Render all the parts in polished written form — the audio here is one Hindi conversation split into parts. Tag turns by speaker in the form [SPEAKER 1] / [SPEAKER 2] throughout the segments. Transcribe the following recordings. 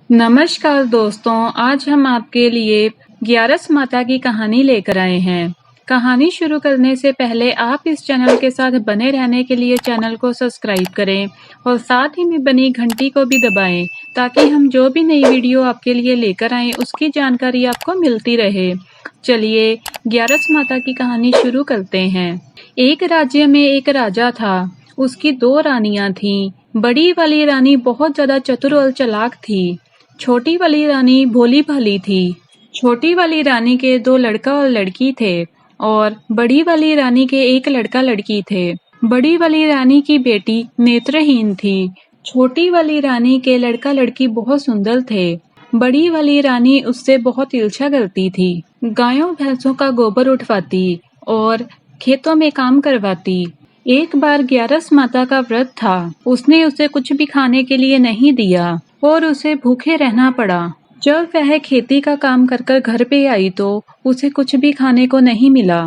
[SPEAKER 1] नमस्कार दोस्तों, आज हम आपके लिए ग्यारस माता की कहानी लेकर आए हैं। कहानी शुरू करने से पहले आप इस चैनल के साथ बने रहने के लिए चैनल को सब्सक्राइब करें और साथ ही में बनी घंटी को भी दबाएं ताकि हम जो भी नई वीडियो आपके लिए लेकर आएं उसकी जानकारी आपको मिलती रहे। चलिए ग्यारस माता की कहानी शुरू करते हैं। एक राज्य में एक राजा था। उसकी दो रानियां थीं। बड़ी वाली रानी बहुत ज्यादा चतुर और चालाक थी। छोटी वाली रानी भोली भाली थी। छोटी वाली रानी के दो लड़का और लड़की थे और बड़ी वाली रानी के एक लड़का लड़की थे। बड़ी वाली रानी की बेटी नेत्रहीन थी। छोटी वाली रानी के लड़का लड़की बहुत सुंदर थे। बड़ी वाली रानी उससे बहुत ईर्ष्या करती थी। गायों भैंसों का गोबर उठवाती और खेतों में काम करवाती। एक बार ग्यारस माता का व्रत था। उसने उसे कुछ भी खाने के लिए नहीं दिया और उसे भूखे रहना पड़ा। जब वह खेती का काम कर कर घर पे आई तो उसे कुछ भी खाने को नहीं मिला।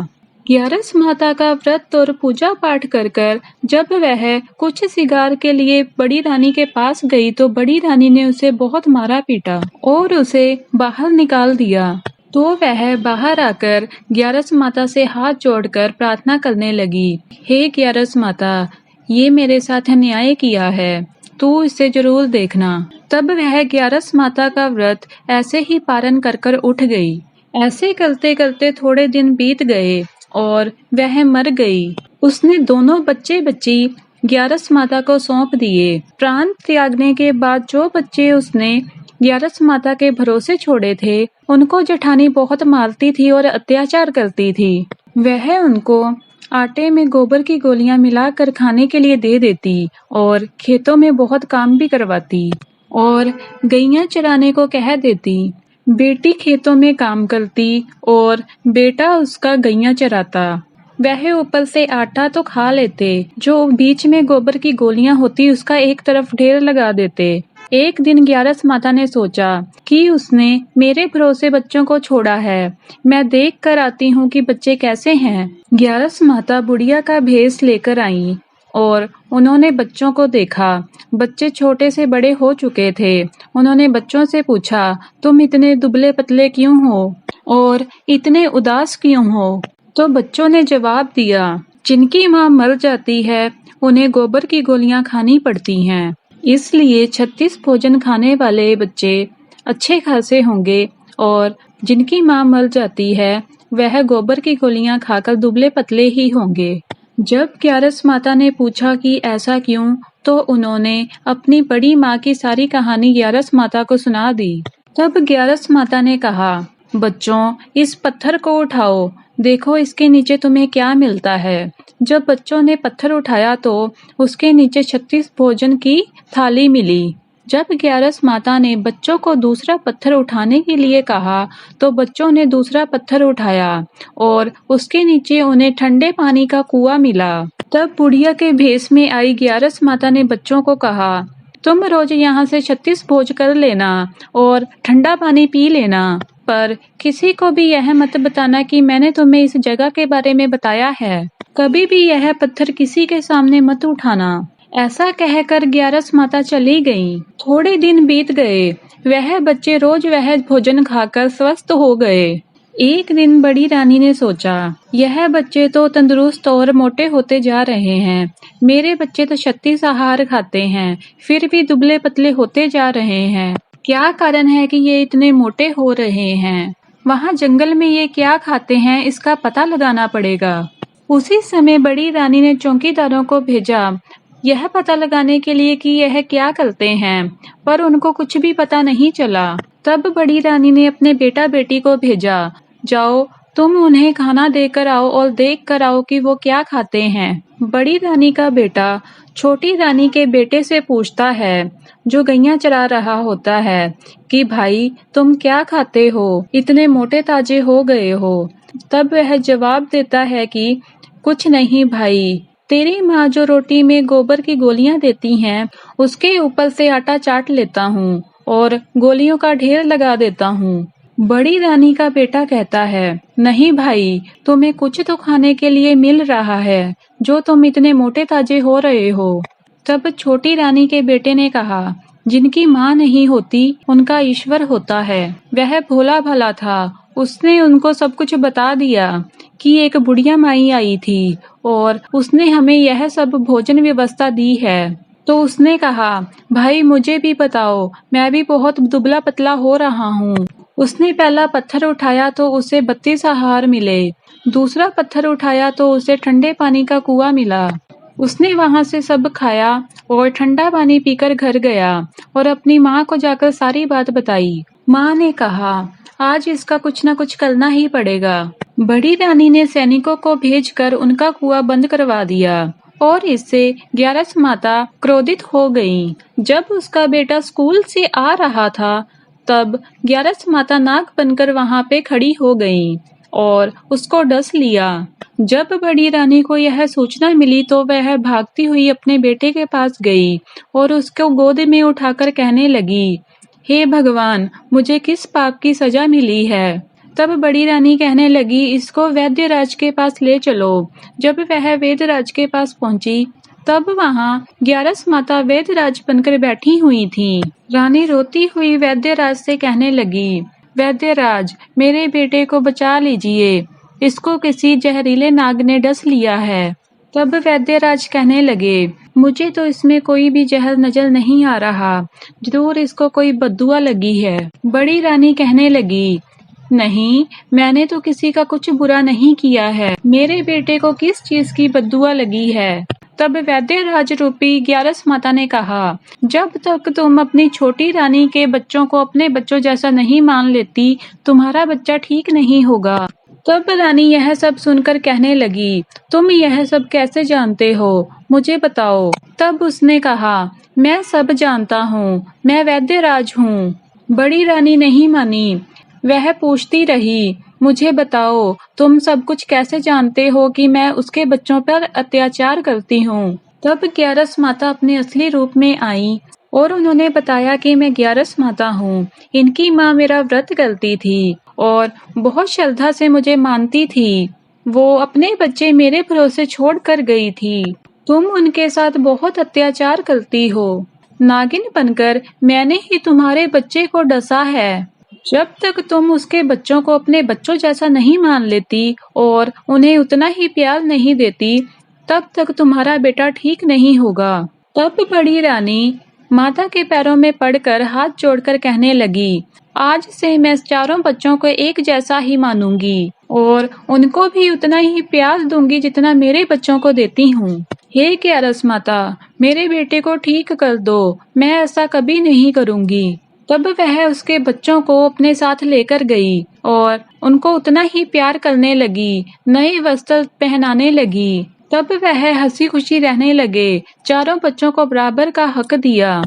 [SPEAKER 1] ग्यारस माता का व्रत और पूजा पाठ कर कर जब वह कुछ सिगार के लिए बड़ी रानी के पास गई तो बड़ी रानी ने उसे बहुत मारा पीटा और उसे बाहर निकाल दिया। तो वह बाहर आकर ग्यारस माता से हाथ जोड़कर प्रार्थना करने लगी, हे ग्यारस माता, ये मेरे साथ अन्याय किया है, तू इसे जरूर देखना। तब वह ग्यारस माता का व्रत ऐसे ही पारण कर कर उठ गई। ऐसे करते करते थोड़े दिन बीत गए और वह मर गई। उसने दोनों बच्चे बच्ची ग्यारस माता को सौंप दिए। प्राण त्यागने के बाद जो बच्चे उसने ग्यारस माता के भरोसे छोड़े थे, उनको जेठानी बहुत मारती थी और अत्याचार करती थी। वह उनको आटे में गोबर की गोलियां मिलाकर खाने के लिए दे देती और खेतों में बहुत काम भी करवाती और गैया चराने को कह देती। बेटी खेतों में काम करती और बेटा उसका गैया चराता। वह ऊपर से आटा तो खा लेते, जो बीच में गोबर की गोलियां होती उसका एक तरफ ढेर लगा देते। एक दिन ग्यारस माता ने सोचा कि उसने मेरे भरोसे बच्चों को छोड़ा है, मैं देख कर आती हूँ कि बच्चे कैसे हैं। ग्यारस माता बुढ़िया का भेष लेकर आई और उन्होंने बच्चों को देखा। बच्चे छोटे से बड़े हो चुके थे। उन्होंने बच्चों से पूछा, तुम इतने दुबले पतले क्यों हो और इतने उदास क्यों हो? तो बच्चों ने जवाब दिया, जिनकी माँ मर जाती है उन्हें गोबर की गोलियां खानी पड़ती हैं, इसलिए 36 भोजन खाने वाले बच्चे अच्छे खासे होंगे और जिनकी माँ मर जाती है वह गोबर की गोलियां खाकर दुबले पतले ही होंगे। जब ग्यारस माता ने पूछा कि ऐसा क्यों, तो उन्होंने अपनी बड़ी माँ की सारी कहानी ग्यारस माता को सुना दी। तब ग्यारस माता ने कहा, बच्चों, इस पत्थर को उठाओ, देखो इसके नीचे तुम्हें क्या मिलता है। जब बच्चों ने पत्थर उठाया तो उसके नीचे 36 भोजन की थाली मिली। जब ग्यारस माता ने बच्चों को दूसरा पत्थर उठाने के लिए कहा तो बच्चों ने दूसरा पत्थर उठाया और उसके नीचे उन्हें ठंडे पानी का कुआं मिला। तब बुढ़िया के भेष में आई ग्यारस माता ने बच्चों को कहा, तुम रोज यहाँ से 36 भोज कर लेना और ठंडा पानी पी लेना, पर किसी को भी यह मत बताना कि मैंने तुम्हें इस जगह के बारे में बताया है। कभी भी यह पत्थर किसी के सामने मत उठाना। ऐसा कहकर ग्यारस माता चली गईं। थोड़े दिन बीत गए। वह बच्चे रोज वह भोजन खाकर स्वस्थ हो गए। एक दिन बड़ी रानी ने सोचा, यह बच्चे तो तंदुरुस्त और मोटे होते जा रहे हैं। मेरे बच्चे तो 36 आहार खाते हैं, फिर भी दुबले पतले होते जा रहे हैं। क्या कारण है कि ये इतने मोटे हो रहे हैं? वहाँ जंगल में ये क्या खाते हैं, इसका पता लगाना पड़ेगा। उसी समय बड़ी रानी ने चौकीदारों को भेजा यह पता लगाने के लिए कि यह क्या करते हैं, पर उनको कुछ भी पता नहीं चला। तब बड़ी रानी ने अपने बेटा बेटी को भेजा, जाओ तुम उन्हें खाना देकर आओ और देख कर आओ कि वो क्या खाते हैं। बड़ी रानी का बेटा छोटी रानी के बेटे से पूछता है, जो गैया चरा रहा होता है, कि भाई तुम क्या खाते हो, इतने मोटे ताजे हो गए हो। तब वह जवाब देता है कि कुछ नहीं भाई, तेरी माँ जो रोटी में गोबर की गोलियां देती हैं, उसके ऊपर से आटा चाट लेता हूँ और गोलियों का ढेर लगा देता हूँ। बड़ी रानी का बेटा कहता है, नहीं भाई, तुम्हें कुछ तो खाने के लिए मिल रहा है, जो तुम इतने मोटे ताजे हो रहे हो। तब छोटी रानी के बेटे ने कहा, जिनकी माँ नहीं होती उनका ईश्वर होता है। वह भोला भला था। उसने उनको सब कुछ बता दिया कि एक बुढ़िया माई आई थी और उसने हमें यह सब भोजन व्यवस्था दी है। तो उसने कहा, भाई मुझे भी बताओ, मैं भी बहुत दुबला पतला हो रहा हूँ। उसने पहला पत्थर उठाया तो उसे 32 आहार मिले। दूसरा पत्थर उठाया तो उसे ठंडे पानी का कुआं मिला। उसने वहां से सब खाया और ठंडा पानी पीकर घर गया और अपनी माँ को जाकर सारी बात बताई। माँ ने कहा, आज इसका कुछ न कुछ करना ही पड़ेगा। बड़ी रानी ने सैनिकों को भेजकर उनका कुआं बंद करवा दिया और इससे ग्यारस माता क्रोधित हो गईं। जब उसका बेटा स्कूल से आ रहा था, तब ग्यारस माता नाग बनकर वहां पे खड़ी हो गईं और उसको डस लिया। जब बड़ी रानी को यह सूचना मिली तो वह भागती हुई अपने बेटे के पास गई और उसको गोद में उठाकर कहने लगी, हे भगवान, मुझे किस पाप की सजा मिली है। तब बड़ी रानी कहने लगी, इसको वैद्यराज के पास ले चलो। जब वह वैद्यराज के पास पहुंची, तब वहां ग्यारस माता वैद्यराज बनकर बैठी हुई थी। रानी रोती हुई वैद्यराज से कहने लगी, वैद्यराज, मेरे बेटे को बचा लीजिए, इसको किसी जहरीले नाग ने डस लिया है। तब वैद्यराज कहने लगे, मुझे तो इसमें कोई भी जहर नजर नहीं आ रहा, जरूर इसको कोई बद्दुआ लगी है। बड़ी रानी कहने लगी, नहीं, मैंने तो किसी का कुछ बुरा नहीं किया है, मेरे बेटे को किस चीज की बद्दुआ लगी है। तब वैद्यराज रूपी ग्यारस माता ने कहा, जब तक तुम अपनी छोटी रानी के बच्चों को अपने बच्चों जैसा नहीं मान लेती, तुम्हारा बच्चा ठीक नहीं होगा। तब रानी यह सब सुनकर कहने लगी, तुम यह सब कैसे जानते हो, मुझे बताओ। तब उसने कहा, मैं सब जानता हूँ, मैं वैद्यराज हूँ। बड़ी रानी नहीं मानी। वह पूछती रही, मुझे बताओ, तुम सब कुछ कैसे जानते हो कि मैं उसके बच्चों पर अत्याचार करती हूँ। तब ग्यारस माता अपने असली रूप में आई और उन्होंने बताया कि मैं ग्यारस माता हूँ। इनकी माँ मेरा व्रत करती थी और बहुत श्रद्धा से मुझे मानती थी। वो अपने बच्चे मेरे भरोसे छोड़ कर गई थी। तुम उनके साथ बहुत अत्याचार करती हो। नागिन बनकर मैंने ही तुम्हारे बच्चे को डसा है। जब तक तुम उसके बच्चों को अपने बच्चों जैसा नहीं मान लेती और उन्हें उतना ही प्यार नहीं देती, तब तक तुम्हारा बेटा ठीक नहीं होगा। तब बड़ी रानी माता के पैरों में पड़कर हाथ जोड़कर कहने लगी, आज से मैं चारों बच्चों को एक जैसा ही मानूंगी और उनको भी उतना ही प्यार दूंगी जितना मेरे बच्चों को देती हूँ। हे ग्यारस माता, मेरे बेटे को ठीक कर दो, मैं ऐसा कभी नहीं करूंगी। तब वह उसके बच्चों को अपने साथ लेकर गई और उनको उतना ही प्यार करने लगी, नए वस्त्र पहनाने लगी। तब वह हंसी खुशी रहने लगे, चारों बच्चों को बराबर का हक दिया।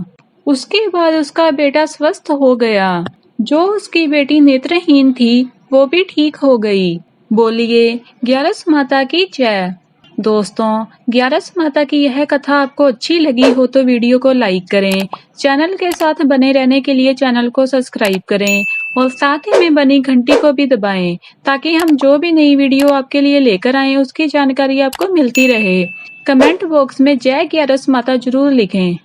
[SPEAKER 1] उसके बाद उसका बेटा स्वस्थ हो गया। जो उसकी बेटी नेत्रहीन थी, वो भी ठीक हो गई। बोलिए ग्यारस माता की जय। दोस्तों, ग्यारस माता की यह कथा आपको अच्छी लगी हो तो वीडियो को लाइक करें। चैनल के साथ बने रहने के लिए चैनल को सब्सक्राइब करें और साथ ही में बनी घंटी को भी दबाएं ताकि हम जो भी नई वीडियो आपके लिए लेकर आए उसकी जानकारी आपको मिलती रहे। कमेंट बॉक्स में जय ग्यारस माता जरूर लिखें।